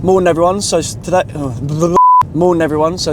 Morning everyone, so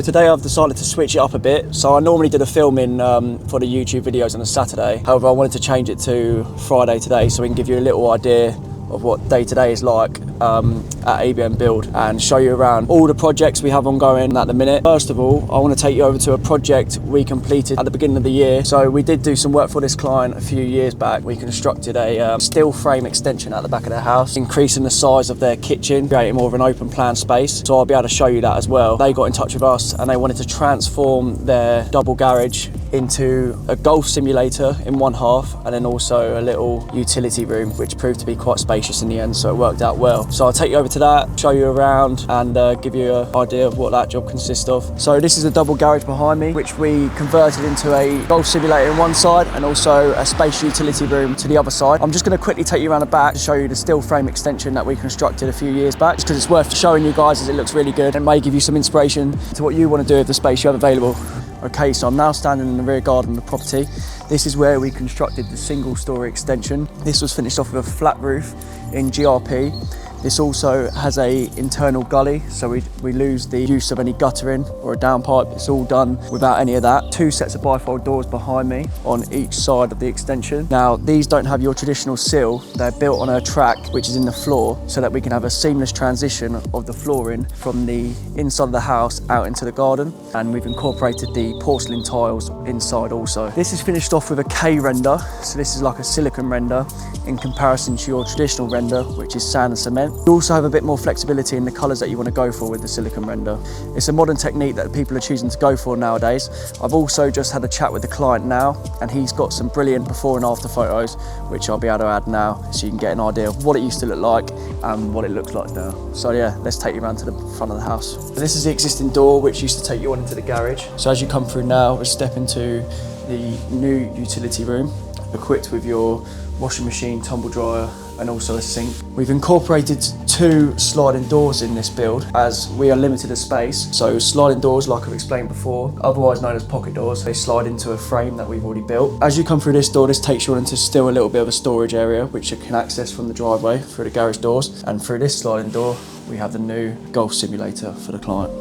today I've decided to switch it up a bit. So I normally do the filming for the YouTube videos on a Saturday. However, I wanted to change it to Friday today so we can give you a little idea of what day-to-day is like at ABM Build and show you around all the projects we have ongoing at the minute. First of all, I want to take you over to a project we completed at the beginning of the year. So we did do some work for this client a few years back. We constructed a steel frame extension at the back of their house, increasing the size of their kitchen, creating more of an open plan space. So I'll be able to show you that as well. They got in touch with us and they wanted to transform their double garage into a golf simulator in one half, and then also a little utility room, which proved to be quite spacious in the end, so it worked out well. So I'll take you over to that, show you around, and give you an idea of what that job consists of. So this is a double garage behind me, which we converted into a golf simulator on one side and also a space utility room to the other side. I'm just going to quickly take you around the back to show you the steel frame extension that we constructed a few years back, just because it's worth showing you guys as it looks really good and may give you some inspiration to what you want to do with the space you have available. Okay, so I'm now standing in the rear garden of the property. This is where we constructed the single story extension. This was finished off with a flat roof in GRP. This also has a internal gully, so we lose the use of any guttering or a downpipe. It's all done without any of that. Two sets of bifold doors behind me on each side of the extension. Now, these don't have your traditional sill. They're built on a track which is in the floor so that we can have a seamless transition of the flooring from the inside of the house out into the garden. And we've incorporated the porcelain tiles inside also. This is finished off with a K render. So this is like a silicone render in comparison to your traditional render, which is sand and cement. You also have a bit more flexibility in the colours that you want to go for with the silicone render. It's a modern technique that people are choosing to go for nowadays. I've also just had a chat with the client now, and he's got some brilliant before and after photos, which I'll be able to add now, so you can get an idea of what it used to look like and what it looks like now. So yeah, let's take you around to the front of the house. So this is the existing door, which used to take you on into the garage. So as you come through now, we'll step into the new utility room, equipped with your washing machine, tumble dryer, and also a sink. We've incorporated two sliding doors in this build as we are limited of space. So sliding doors, like I've explained before, otherwise known as pocket doors, they slide into a frame that we've already built. As you come through this door, this takes you on into still a little bit of a storage area, which you can access from the driveway through the garage doors. And through this sliding door, we have the new golf simulator for the client.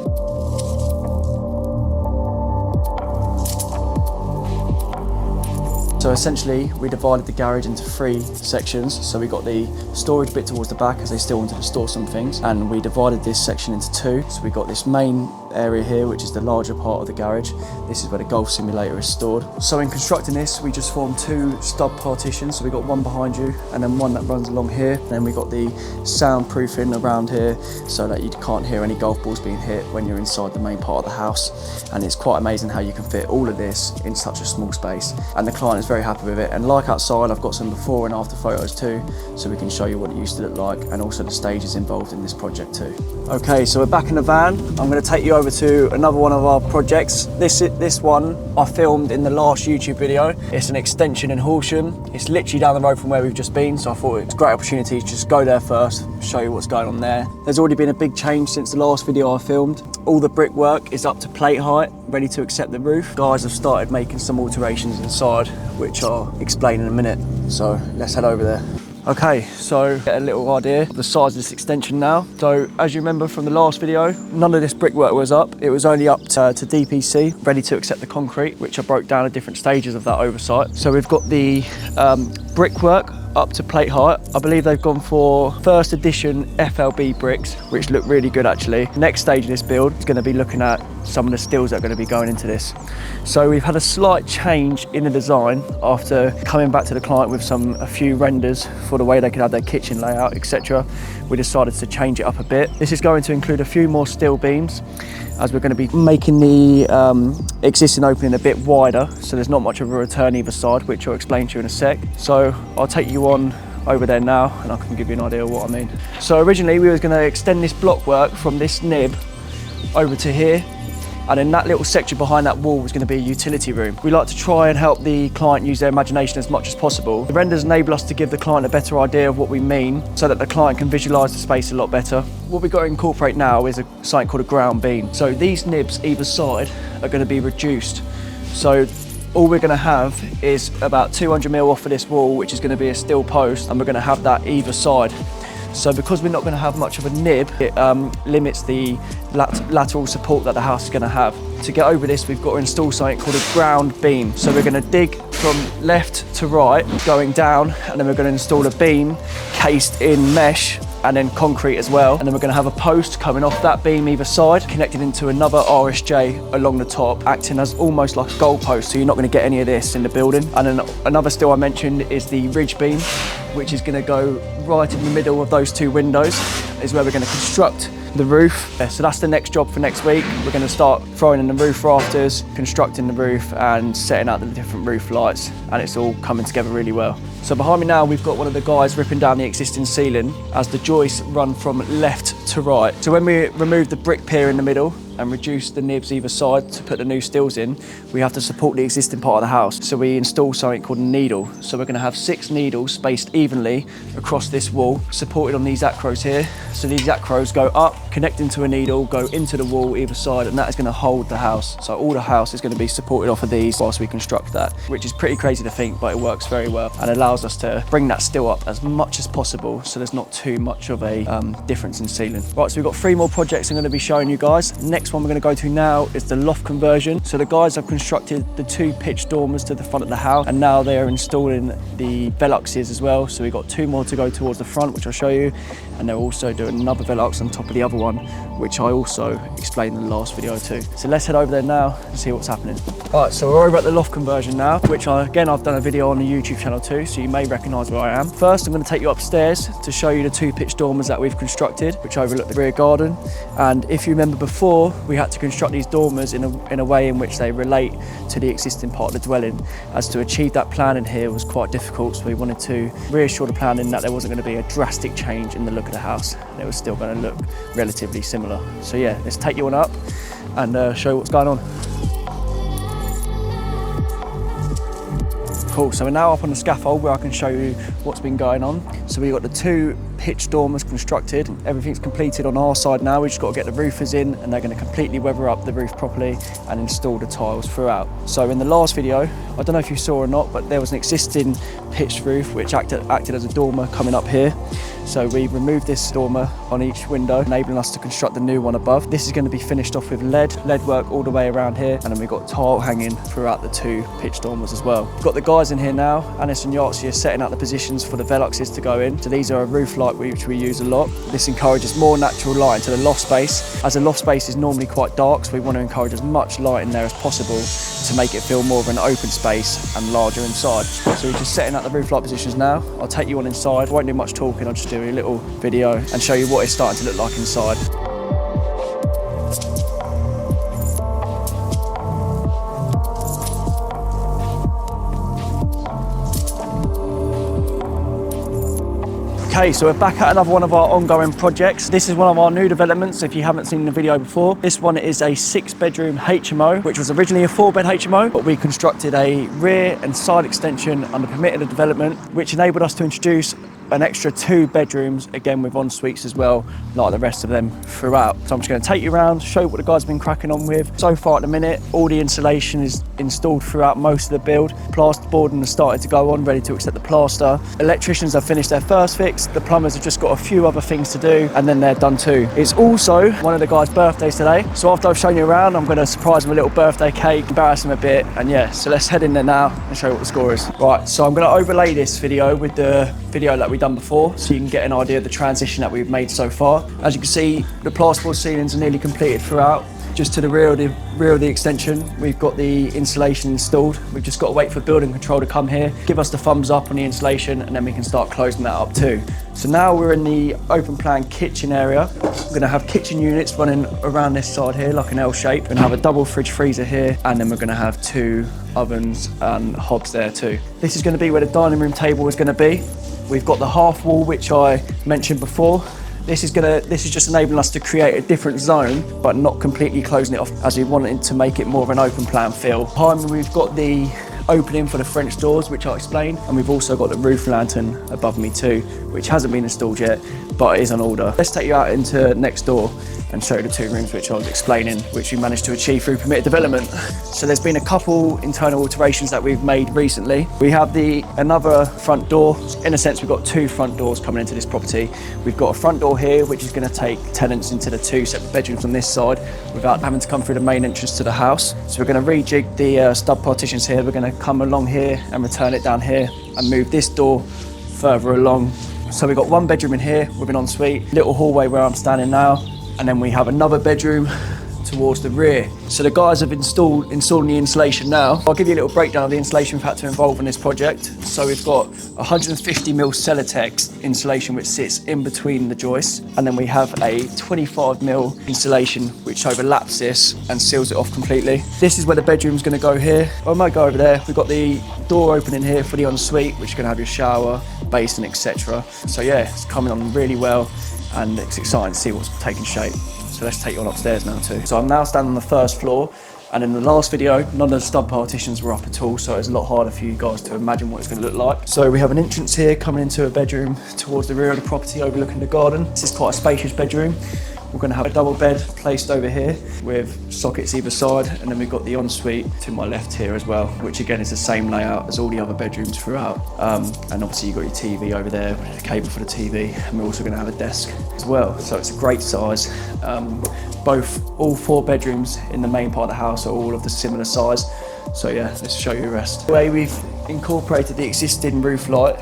So essentially, we divided the garage into three sections. So we got the storage bit towards the back, as they still wanted to store some things, and we divided this section into two. So we got this main area here, which is the larger part of the garage. This is where the golf simulator is stored. So in constructing this, we just formed two stub partitions. So we got one behind you and then one that runs along here. Then we got the soundproofing around here so that you can't hear any golf balls being hit when you're inside the main part of the house. And it's quite amazing how you can fit all of this in such a small space. And the client is very happy with it. And like outside, I've got some before and after photos too, so we can show you what it used to look like and also the stages involved in this project too. Okay, so we're back in the van. I'm going to take you over to another one of our projects. This one I filmed in the last YouTube video. It's an extension in Horsham. It's literally down the road from where we've just been, so I thought it's a great opportunity to just go there first, show you what's going on there. There's already been a big change since the last video I filmed. All the brickwork is up to plate height, ready to accept the roof. Guys have started making some alterations inside, which I'll explain in a minute. So let's head over there. Okay, so get a little idea of the size of this extension now. So as you remember from the last video, none of this brickwork was up. It was only up to DPC, ready to accept the concrete, which I broke down at different stages of that oversight. So we've got the brickwork up to plate height. I believe they've gone for first edition FLB bricks, which look really good actually. Next stage of this build is going to be looking at some of the steels that are going to be going into this. So we've had a slight change in the design after coming back to the client with a few renders for the way they could have their kitchen layout, etc. We decided to change it up a bit. This is going to include a few more steel beams, as we're going to be making the existing opening a bit wider, so there's not much of a return either side, which I'll explain to you in a sec. So I'll take you on over there now and I can give you an idea of what I mean. So originally we were going to extend this block work from this nib over to here, and then that little section behind that wall was going to be a utility room. We like to try and help the client use their imagination as much as possible. The renders enable us to give the client a better idea of what we mean so that the client can visualise the space a lot better. What we've got to incorporate now is something called a ground beam. So these nibs either side are going to be reduced. So all we're going to have is about 200 mil off of this wall, which is going to be a steel post, and we're going to have that either side. So because we're not going to have much of a nib, it limits the lateral support that the house is going to have. To get over this, we've got to install something called a ground beam. So we're going to dig from left to right, going down, and then we're going to install a beam cased in mesh and then concrete as well. And then we're going to have a post coming off that beam either side, connected into another RSJ along the top, acting as almost like a goalpost, so you're not going to get any of this in the building. And then another steel I mentioned is the ridge beam, which is going to go right in the middle of those two windows, is where we're going to construct the roof. So that's the next job for next week. We're going to start throwing in the roof rafters, constructing the roof and setting out the different roof lights, and it's all coming together really well. So behind me now, we've got one of the guys ripping down the existing ceiling as the joists run from left to right. So when we remove the brick pier in the middle and reduce the nibs either side to put the new stills in, we have to support the existing part of the house. So we install something called a needle. So we're going to have 6 needles spaced evenly across this wall, supported on these acros here. So these acros go up, connect into a needle, go into the wall either side, and that is going to hold the house. So all the house is going to be supported off of these whilst we construct that, which is pretty crazy to think, but it works very well and allows us to bring that still up as much as possible so there's not too much of a difference in ceiling. Right, so we've got 3 more projects I'm going to be showing you guys. Next one we're going to go to now is the loft conversion. So the guys have constructed the 2 pitch dormers to the front of the house, and now they are installing the veluxes as well. So we've got 2 more to go towards the front, which I'll show you, and they're also doing another velux on top of the other one, which I also explained in the last video too. So let's head over there now and see what's happening. All right, so we're over at the loft conversion now, which I've done a video on the YouTube channel too, so you may recognise where I am. First, I'm going to take you upstairs to show you the 2 pitch dormers that we've constructed, which overlook the rear garden. And if you remember before, we had to construct these dormers in a way in which they relate to the existing part of the dwelling. As to achieve that planning here was quite difficult, so we wanted to reassure the planning that there wasn't going to be a drastic change in the look of the house, and it was still going to look relatively similar. So yeah, let's take you on up and show you what's going on. Cool, so we're now up on the scaffold where I can show you what's been going on. So we've got the 2 pitch dormers constructed. Everything's completed on our side now. We've just got to get the roofers in, and they're going to completely weather up the roof properly and install the tiles throughout. So in the last video, I don't know if you saw or not, but there was an existing pitched roof which acted as a dormer coming up here. So we removed this dormer on each window, enabling us to construct the new one above. This is going to be finished off with lead work all the way around here, and then we've got tile hanging throughout the 2 pitch dormers as well. We've got the guys in here now, Anis and Yahtzee, are setting out the positions for the veluxes to go in. So these are a roof light which we use a lot. This encourages more natural light into the loft space, as the loft space is normally quite dark, so we want to encourage as much light in there as possible to make it feel more of an open space and larger inside. So we're just setting out the roof light positions now. I'll take you on inside. I won't do much talking, I'll just do a little video and show you what it's starting to look like inside. Okay, so we're back at another one of our ongoing projects. This is one of our new developments if you haven't seen the video before. This one is a 6-bedroom HMO, which was originally a 4-bed HMO, but we constructed a rear and side extension under permitted development, which enabled us to introduce an extra 2 bedrooms, again with en suites as well, like the rest of them throughout. So I'm just going to take you around, show you what the guys have been cracking on with. So far at the minute, all the insulation is installed throughout most of the build. Plasterboarding has started to go on, ready to accept the plaster. Electricians have finished their first fix. The plumbers have just got a few other things to do, and then they're done too. It's also one of the guys' birthdays today. So after I've shown you around, I'm going to surprise him with a little birthday cake, embarrass him a bit, and yeah, so let's head in there now and show you what the score is. Right, so I'm going to overlay this video with the video that we've done before, so you can get an idea of the transition that we've made so far. As you can see, the plasterboard ceilings are nearly completed throughout. Just to the rear of the extension, we've got the insulation installed. We've just got to wait for building control to come here, give us the thumbs up on the insulation, and then we can start closing that up too. So now we're in the open plan kitchen area. We're going to have kitchen units running around this side here like an L shape. We're going to have a double fridge freezer here, and then we're going to have 2 ovens and hobs there too. This is going to be where the dining room table is going to be. We've got the half wall, which I mentioned before. This is just enabling us to create a different zone, but not completely closing it off, as we wanted to make it more of an open plan feel. Behind me, we've got the opening for the French doors, which I'll explain. And we've also got the roof lantern above me too, which hasn't been installed yet, but it is on order. Let's take you out into next door and show you the 2 rooms which I was explaining, which we managed to achieve through permitted development. So there's been a couple internal alterations that we've made recently. We have another front door. In a sense, we've got 2 front doors coming into this property. We've got a front door here, which is going to take tenants into the 2 separate bedrooms on this side without having to come through the main entrance to the house. So we're going to rejig the stud partitions here. We're going to come along here and return it down here and move this door further along. So we've got 1 bedroom in here with an ensuite, little hallway where I'm standing now, and then we have another bedroom towards the rear. So the guys have installing the insulation now. I'll give you a little breakdown of the insulation we've had to involve in this project. So we've got 150mm Celotex insulation which sits in between the joists, and then we have a 25mm insulation which overlaps this and seals it off completely. This is where the bedroom's going to go here. I might go over there. We've got the door opening here for the ensuite, which is going to have your shower, basin, etc. So yeah, it's coming on really well, and it's exciting to see what's taking shape. So let's take you on upstairs now too. So I'm now standing on the 1st floor, and in the last video, none of the stud partitions were up at all, so it's a lot harder for you guys to imagine what it's going to look like. So we have an entrance here coming into a bedroom towards the rear of the property overlooking the garden. This is quite a spacious bedroom. We're going to have a double bed placed over here with sockets either side, and then we've got the ensuite to my left here as well, which again is the same layout as all the other bedrooms throughout. And obviously you've got your TV over there, a cable for the TV, and we're also going to have a desk as well. So it's a great size. All 4 bedrooms in the main part of the house are all of the similar size. So yeah, let's show you the rest. The way we've incorporated the existing roof light,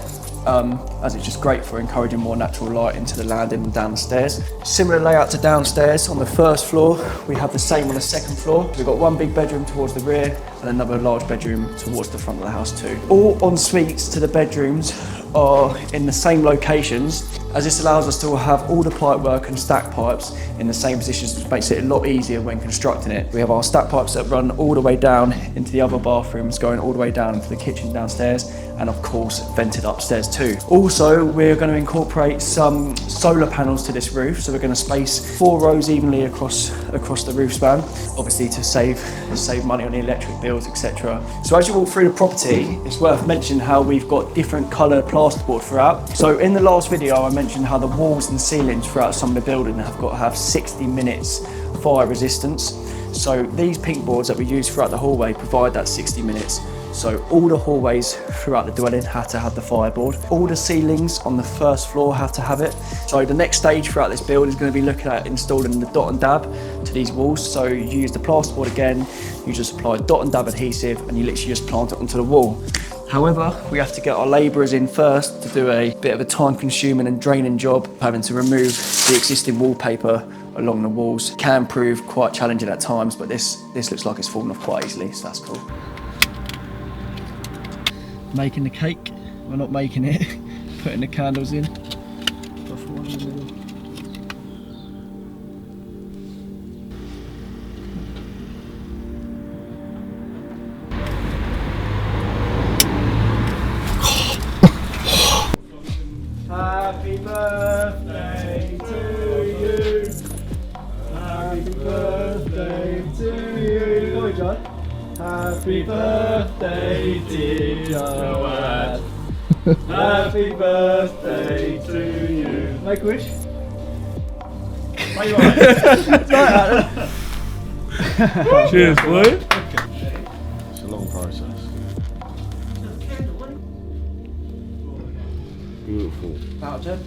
as it's just great for encouraging more natural light into the landing and down the stairs. Similar layout to downstairs. On the 1st floor, we have the same on the 2nd floor. We've got 1 big bedroom towards the rear and another large bedroom towards the front of the house too. All en suites to the bedrooms are in the same locations, as this allows us to have all the pipe work and stack pipes in the same positions, which makes it a lot easier when constructing it. We have our stack pipes that run all the way down into the other bathrooms, going all the way down into the kitchen downstairs, and of course vented upstairs too. Also, we're going to incorporate some solar panels to this roof, so we're going to space 4 rows evenly across the roof span, obviously to save money on the electric bills, etc. So as you walk through the property, it's worth mentioning how we've got different coloured plasterboard throughout. So in the last video I mentioned how the walls and ceilings throughout some of the building have got to have 60 minutes fire resistance. So these pink boards that we use throughout the hallway provide that 60 minutes. So all the hallways throughout the dwelling have to have the fireboard. All the ceilings on the 1st floor have to have it. So the next stage throughout this build is going to be looking at installing the dot and dab to these walls. So you use the plasterboard again, you just apply dot and dab adhesive, and you literally just plant it onto the wall. However, we have to get our labourers in first to do a bit of a time-consuming and draining job, having to remove the existing wallpaper along the walls. It can prove quite challenging at times, but this looks like it's fallen off quite easily, so that's cool. Making the cake, we're not making it, putting the candles in. Happy birthday to you. Happy birthday to you. Go on, John. Happy birthday, dear Joanne. Happy birthday to you. Make a wish. Why are you alright? Cheers, boy. It's a long process. Beautiful. Out of 10.